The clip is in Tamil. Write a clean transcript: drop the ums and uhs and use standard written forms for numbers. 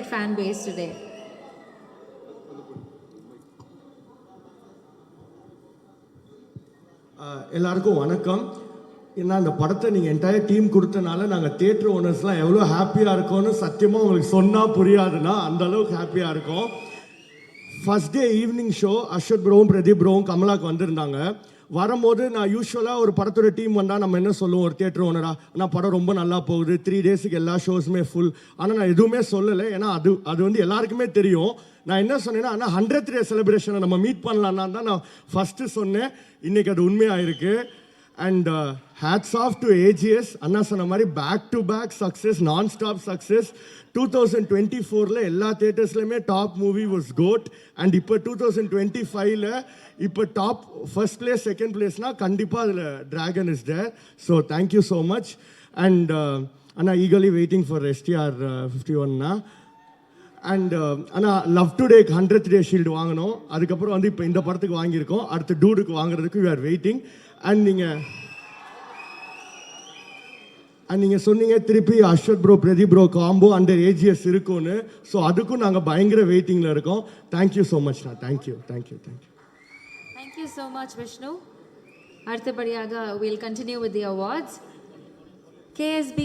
fan base today? எல்லாருக்கும் வணக்கம். ஏன்னா அந்த படத்தை நீங்கள் என்டையர் டீம் கொடுத்தனால நாங்கள் தியேட்டர் ஓனர்ஸ்லாம் எவ்வளோ ஹாப்பியாக இருக்கோன்னு சத்தியமாக உங்களுக்கு சொன்னால் புரியாதுன்னா அந்த அளவுக்கு ஹாப்பியாக இருக்கோம். First day evening show Ashwath ப்ரோவும் பிரதீப் ப்ரோவும் கமலாக்கு வந்திருந்தாங்க. வரும்போது நான் யூஸ்வலாக ஒரு படத்தோட டீம் வந்தால் நம்ம என்ன சொல்லுவோம் ஒரு தியேட்டர் ஓனராக, ஆனால் படம் ரொம்ப நல்லா போகுது, 3 டேஸுக்கு எல்லா ஷோஸுமே ஃபுல். ஆனால் நான் எதுவுமே சொல்லலை, ஏன்னா அது வந்து எல்லாருக்குமே தெரியும். நான் என்ன சொன்னேன்னா, ஆனால் 100th டே செலிப்ரேஷனை நம்ம மீட் பண்ணலான்னா தான் நான் ஃபஸ்ட்டு சொன்னேன். இன்றைக்கி அது உண்மையாக இருக்குது. And hats off to AGS. அண்ணா சொன்ன மாதிரி பேக் டு பேக் சக்ஸஸ், நான் ஸ்டாப் சக்ஸஸ். 2024 எல்லா தியேட்டர்ஸ்லையுமே டாப் மூவி வாஸ் கோட். அண்ட் இப்போ 2025 இப்போ டாப் ஃபர்ஸ்ட் பிளேஸ் செகண்ட் பிளேஸ்னால் கண்டிப்பாக அதில் dragon is there. So thank you so much. And அண்ணா ஈகலி வெயிட்டிங் ஃபார் எஸ்டிஆர் 51ண்ணா. அண்ட் ஆனால் லவ் டுடேக்கு 100th டே ஷீல்டு வாங்கினோம். அதுக்கப்புறம் வந்து இப்போ இந்த படத்துக்கு வாங்கியிருக்கோம். அடுத்து டூடுக்கு வாங்குறதுக்கு வி ஆர் வெயிட்டிங். அண்ட் நீங்கள் சொன்னீங்க திருப்பி Ashwath bro Pradeep bro combo under AGS இருக்கும்னு. ஸோ அதுக்கும் நாங்கள் பயங்கர வெயிட்டிங்கில் இருக்கோம். தேங்க்யூ ஸோ மச்ண்ணா. Thank you. Thank you so much, Vishnu. அடுத்தபடியாக we'll continue with the awards. KSB